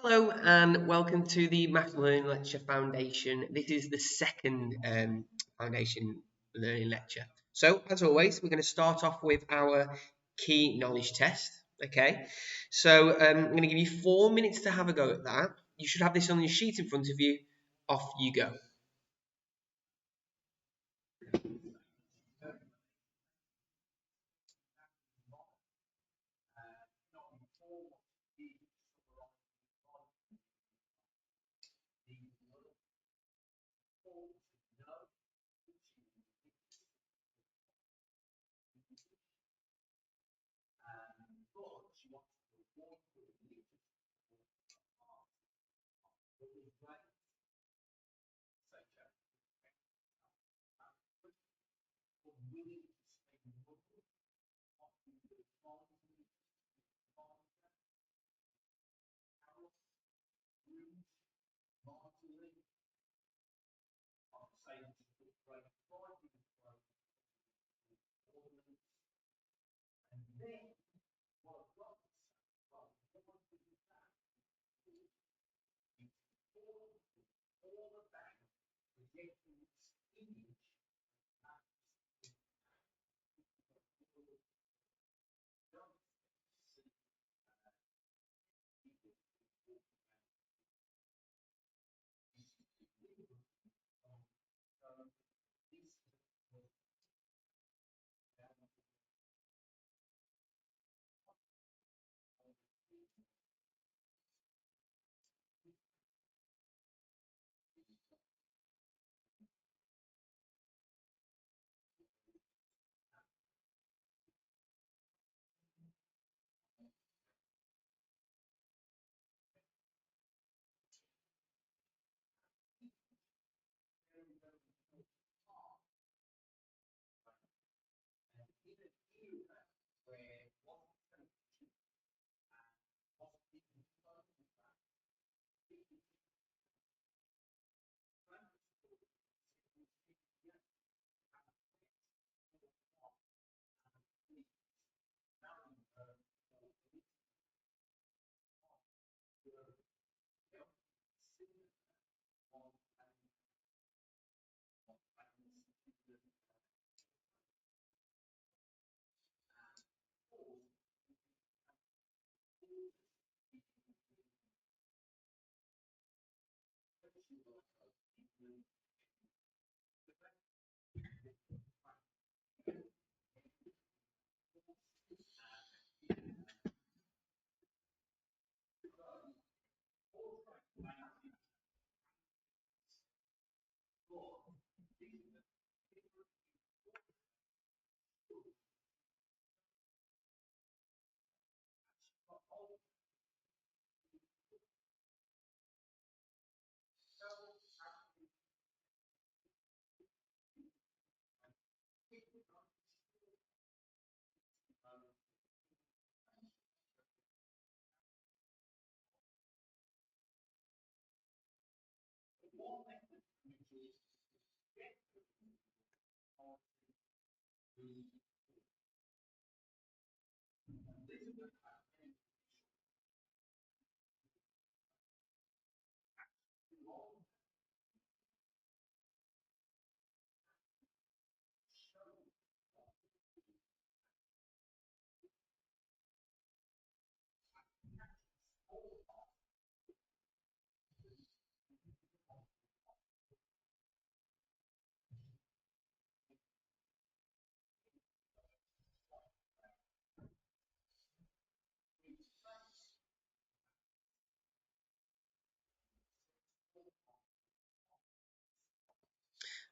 Hello and welcome to the Math Learning Lecture Foundation. This is the second Foundation Learning Lecture. So, as always, we're going to start off with our key knowledge test. Okay, so I'm going to give you 4 minutes to have a go at that. You should have this on your sheet in front of you. Off you go.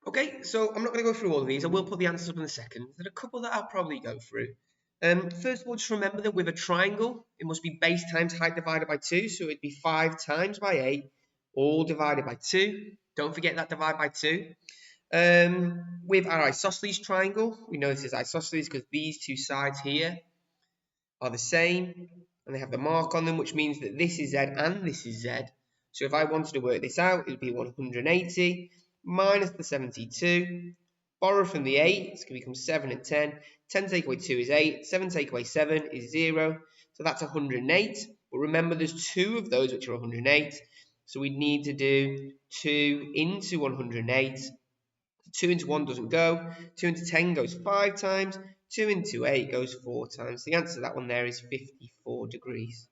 Okay, so I'm not going to go through all of these. I will put the answers up in a second. There are a couple that I'll probably go through. First of all, just remember that with a triangle, it must be base times height divided by 2. So it'd be 5 times by 8, all divided by 2. Don't forget that divide by 2. With our isosceles triangle, we know this is isosceles because these two sides here are the same. And they have the mark on them, which means that this is z and this is z. So if I wanted to work this out, it would be 180 minus the 72. Borrow from the 8, it's going to become 7 and 10. 10 take away 2 is 8. 7 take away 7 is 0. So that's 108. But remember, there's 2 of those which are 108. So we need to do 2 into 108. 2 into 1 doesn't go. 2 into 10 goes 5 times. 2 into 8 goes 4 times. The answer to that one there is 54 degrees.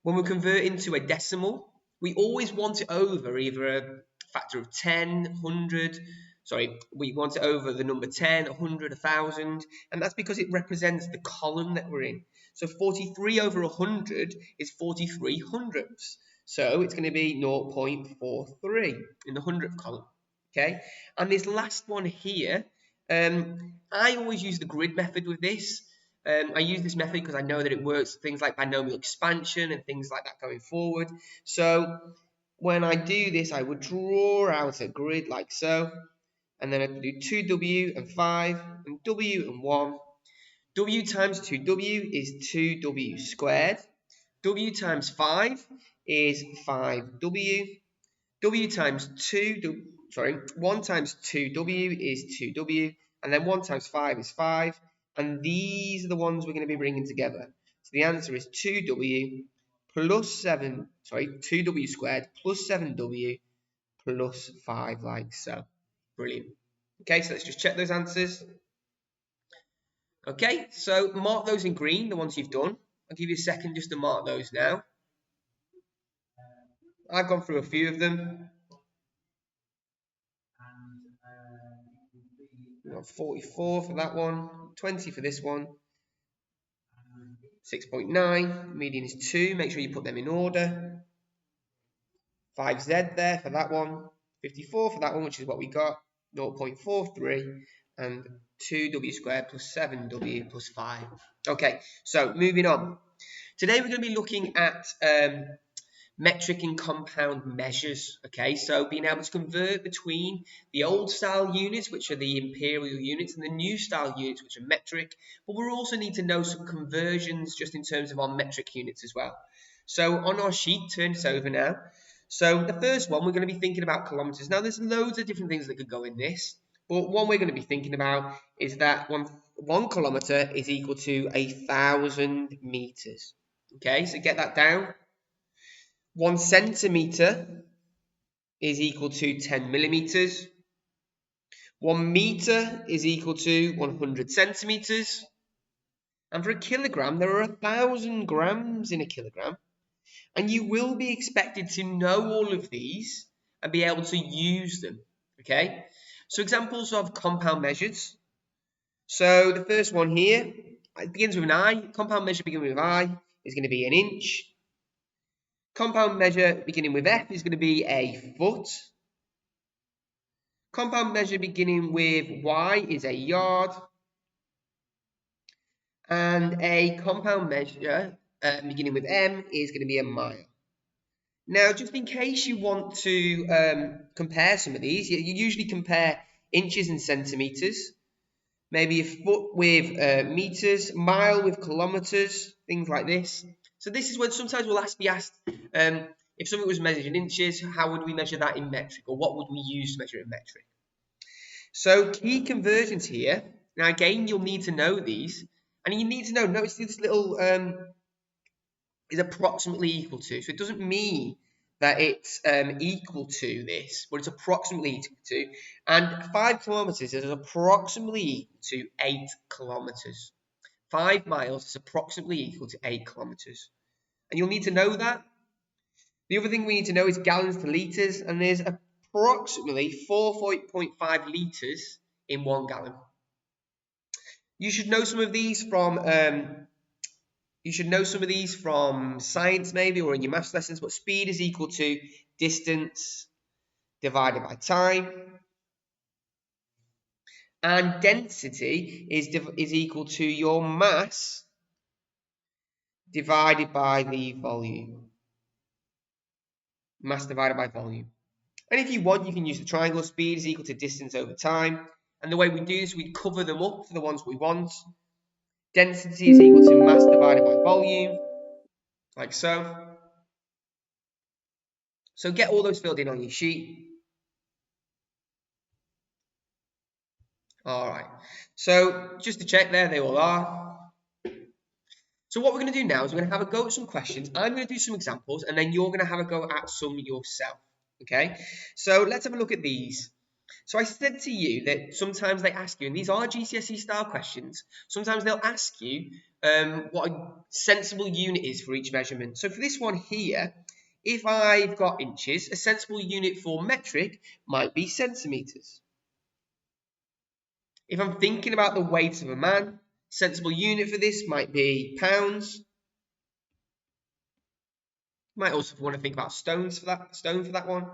When we convert into a decimal, we always want it over either a factor of 10, 100, sorry, we want it over the number 10, 100, 1,000, and that's because it represents the column that we're in. So 43 over 100 is 43 hundredths. So it's going to be 0.43 in the hundredth column. Okay, and this last one here, I always use the grid method with this. I use this method because I know that it works for things like binomial expansion and things like that going forward. So when I do this, I would draw out a grid like so, and then I do 2w and 5 and w and 1. W times 2w is 2w squared. W times 5 is 5w. W times 1 times 2w is 2w, and then 1 times 5 is 5, and these are the ones we're going to be bringing together. So the answer is 2w plus 7, 2w squared plus 7w plus 5, like so. Brilliant. Okay, so let's just check those answers. Okay, so mark those in green, the ones you've done. I'll give you a second just to mark those now. I've gone through a few of them. We've got 44 for that one, 20 for this one, 6.9, median is 2, make sure you put them in order. 5z there for that one, 54 for that one, which is what we got, 0.43, and 2w squared plus 7w plus 5. Okay, so moving on. Today we're going to be looking at metric and compound measures. Okay, so being able to convert between the old style units, which are the imperial units, and the new style units, which are metric. But we also need to know some conversions just in terms of our metric units as well. So on our sheet, turn this over now. So the first one, we're going to be thinking about kilometers. Now there's loads of different things that could go in this, but one we're going to be thinking about is that one kilometer is equal to 1,000 meters. Okay, so get that down. 1 centimeter is equal to 10 millimeters. 1 meter is equal to 100 centimeters. And for a kilogram, there are 1,000 grams in a kilogram. And you will be expected to know all of these and be able to use them. Okay? So examples of compound measures. So the first one here, it begins with an I. Compound measure beginning with I is going to be an inch. Compound measure beginning with F is going to be a foot. Compound measure beginning with Y is a yard. And a compound measure beginning with M is going to be a mile. Now, just in case you want to compare some of these, you usually compare inches and centimeters. Maybe a foot with meters, mile with kilometers, things like this. So this is when sometimes we'll be asked, if something was measured in inches, how would we measure that in metric? Or what would we use to measure it in metric? So key conversions here. Now again, you'll need to know these. And you need to know, notice this little is approximately equal to. So it doesn't mean that it's equal to this, but it's approximately equal to. And 5 kilometers is approximately equal to 8 kilometers. 5 miles is approximately equal to 8 kilometers. And you'll need to know that. The other thing we need to know is gallons to liters, and there's approximately 4.5 liters in 1 gallon. You should know some of these from science maybe, or in your maths lessons, but speed is equal to distance divided by time. And density is equal to your mass divided by the volume. Mass divided by volume. And if you want, you can use the triangle. Speed is equal to distance over time. And the way we do this, we cover them up for the ones we want. Density is equal to mass divided by volume, like so. So get all those filled in on your sheet. All right. So just to check there, they all are. So what we're going to do now is we're going to have a go at some questions. I'm going to do some examples, and then you're going to have a go at some yourself. Okay? So let's have a look at these. So I said to you that sometimes they ask you, and these are GCSE style questions, sometimes they'll ask you what a sensible unit is for each measurement. So for this one here, if I've got inches, a sensible unit for metric might be centimetres. If I'm thinking about the weight of a man, sensible unit for this might be pounds. Might also want to think about stone for that one.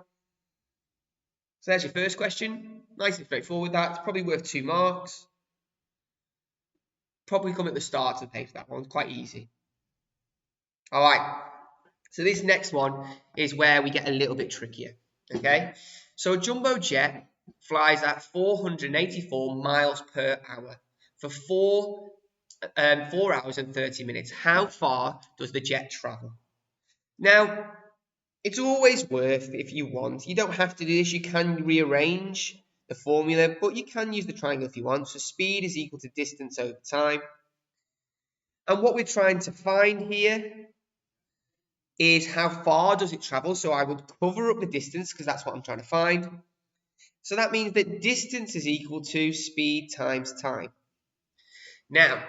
So there's your first question. Nice and straightforward. That's probably worth 2 marks. Probably come at the start of the page for that one. It's quite easy. All right. So this next one is where we get a little bit trickier. Okay. So a jumbo jet flies at 484 miles per hour for 4 hours and 30 minutes. How far does the jet travel? Now, it's always worth, if you want, you don't have to do this, you can rearrange the formula, but you can use the triangle if you want. So speed is equal to distance over time. And what we're trying to find here is how far does it travel. So I would cover up the distance because that's what I'm trying to find. So that means that distance is equal to speed times time. Now,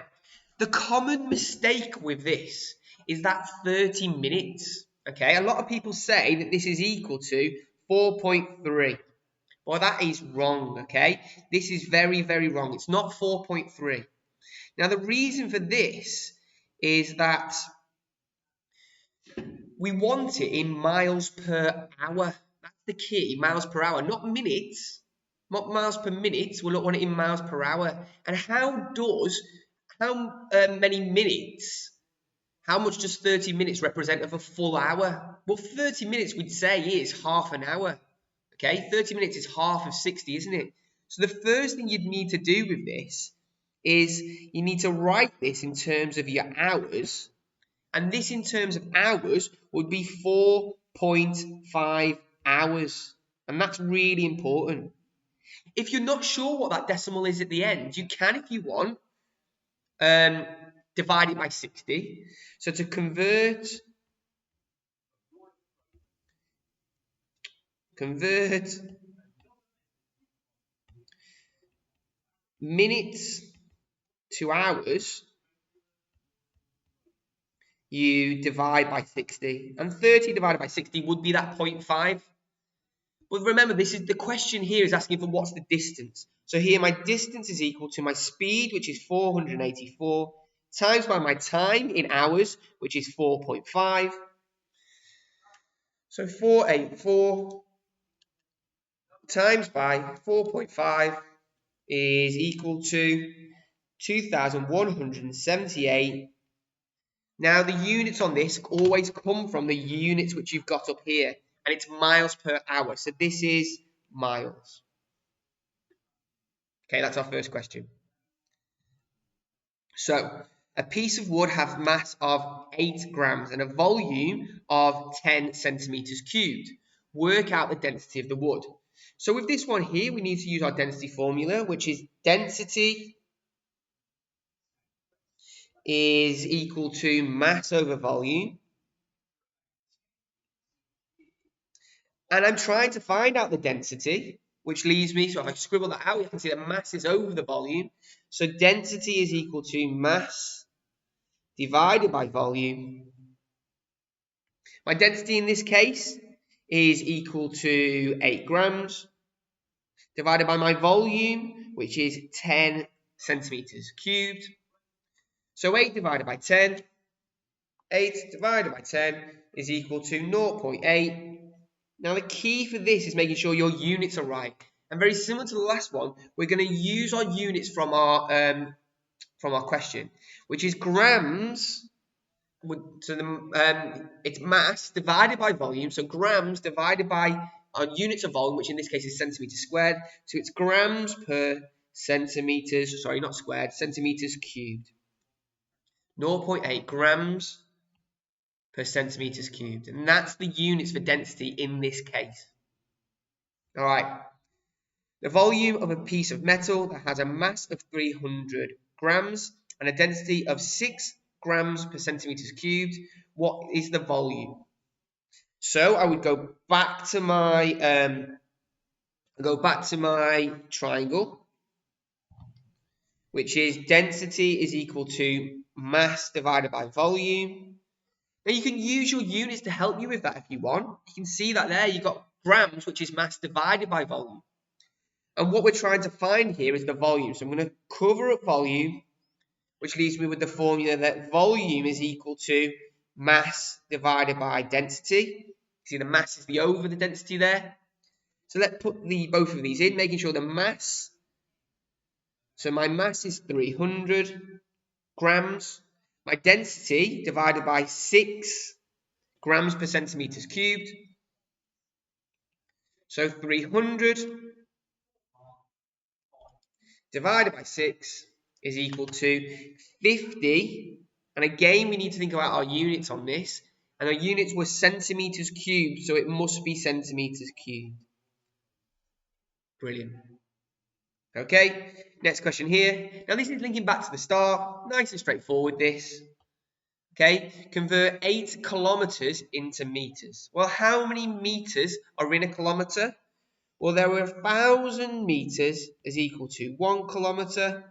the common mistake with this is that 30 minutes. Okay, a lot of people say that this is equal to 4.3. Well, that is wrong, okay? This is very, very wrong. It's not 4.3. Now, the reason for this is that we want it in miles per hour. That's the key, miles per hour, not minutes, not miles per minute. We'll want it in miles per hour. And how many minutes, how much does 30 minutes represent of a full hour? Well, 30 minutes we'd say is half an hour. Okay, 30 minutes is half of 60, isn't it? So the first thing you'd need to do with this is you need to write this in terms of your hours. And this in terms of hours would be 4.5 hours. And that's really important. If you're not sure what that decimal is at the end, you can, if you want, divide it by 60. So to convert minutes to hours, you divide by 60. And 30 divided by 60 would be that 0.5. But remember, this is the question here is asking for what's the distance. So here my distance is equal to my speed, which is 484, times by my time in hours, which is 4.5. So 484 times by 4.5 is equal to 2,178. Now, the units on this always come from the units which you've got up here, and it's miles per hour. So this is miles. Okay, that's our first question. So, a piece of wood has mass of 8 grams and a volume of 10 centimeters cubed. Work out the density of the wood. So with this one here, we need to use our density formula, which is density is equal to mass over volume. And I'm trying to find out the density, which leaves me, so if I scribble that out, you can see that mass is over the volume. So density is equal to mass divided by volume. My density in this case is equal to 8 grams divided by my volume, which is 10 centimeters cubed. So 8 divided by 10 is equal to 0.8. Now the key for this is making sure your units are right. And very similar to the last one, we're going to use our units from our question, which is grams. So it's mass divided by volume. So grams divided by our units of volume, which in this case is centimeters squared. So it's grams per centimeters. Sorry, not squared. Centimeters cubed. 0.8 grams per centimeters cubed, and that's the units for density in this case. All right. The volume of a piece of metal that has a mass of 300 grams and a density of 6 grams per centimeters cubed. What is the volume? So I would go back to my triangle, which is density is equal to mass divided by volume. Now you can use your units to help you with that if you want. You can see that there you've got grams, which is mass divided by volume. And what we're trying to find here is the volume. So I'm going to cover up volume, which leaves me with the formula that volume is equal to mass divided by density. See, the mass is the over the density there. So let's put both of these in, making sure the mass. So my mass is 300 grams. My density divided by 6 grams per centimeters cubed. So 300 divided by 6 is equal to 50. And again, we need to think about our units on this. And our units were centimeters cubed, so it must be centimeters cubed. Brilliant. Okay, next question here. Now this is linking back to the start. Nice and straightforward, this. Okay, convert 8 kilometers into meters. Well, how many meters are in a kilometer? Well, there were 1,000 meters is equal to 1 kilometer.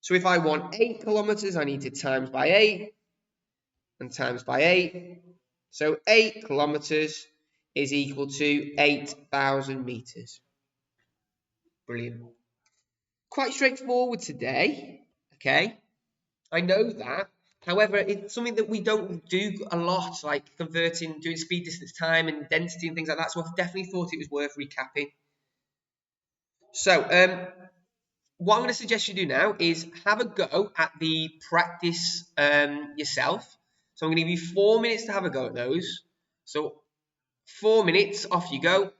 So if I want 8 kilometers, I need to times by 8 and times by 8. So 8 kilometers is equal to 8,000 meters. Brilliant. Quite straightforward today. Okay, I know that. However, it's something that we don't do a lot, like doing speed, distance, time, and density and things like that. So I've definitely thought it was worth recapping. So, what I'm going to suggest you do now is have a go at the practice yourself. So I'm going to give you 4 minutes to have a go at those. So 4 minutes, off you go.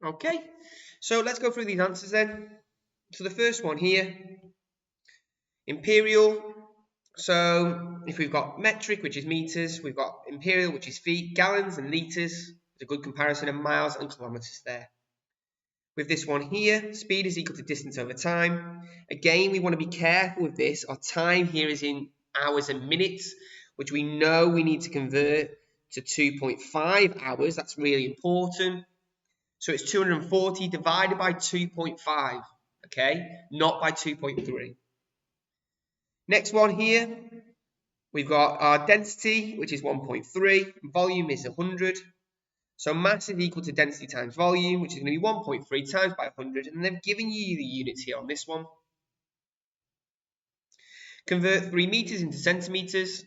Okay, so let's go through these answers then. So the first one here, Imperial. So if we've got metric, which is meters, we've got imperial, which is feet, gallons and litres. It's a good comparison of miles and kilometres there. With this one here, speed is equal to distance over time. Again, we want to be careful with this. Our time here is in hours and minutes, which we know we need to convert to 2.5 hours. That's really important. So it's 240 divided by 2.5, okay? Not by 2.3. Next one here, we've got our density, which is 1.3, volume is 100. So mass is equal to density times volume, which is going to be 1.3 times by 100, and they've given you the units here on this one. Convert 3 meters into centimeters.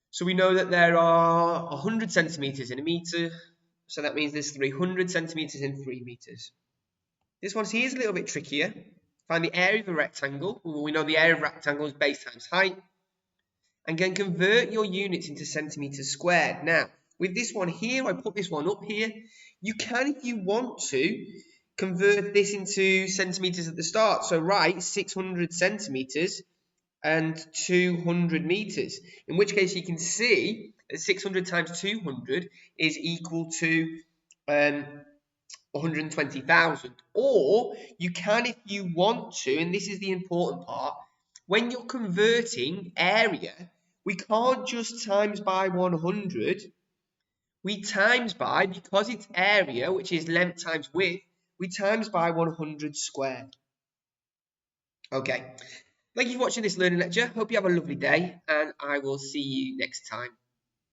So we know that there are 100 centimeters in a meter, so that means there's 300 centimeters in 3 meters. This one here is a little bit trickier. Find the area of a rectangle. Well, we know the area of a rectangle is base times height. And then convert your units into centimeters squared. Now, with this one here, I put this one up here. You can, if you want to, convert this into centimeters at the start. So write 600 centimeters and 200 meters. In which case you can see that 600 times 200 is equal to 120,000. Or you can, if you want to, and this is the important part, when you're converting area, we can't just times by 100. We times by, because it's area, which is length times width, we times by 100 squared. Okay. Thank you for watching this learning lecture. Hope you have a lovely day, and I will see you next time.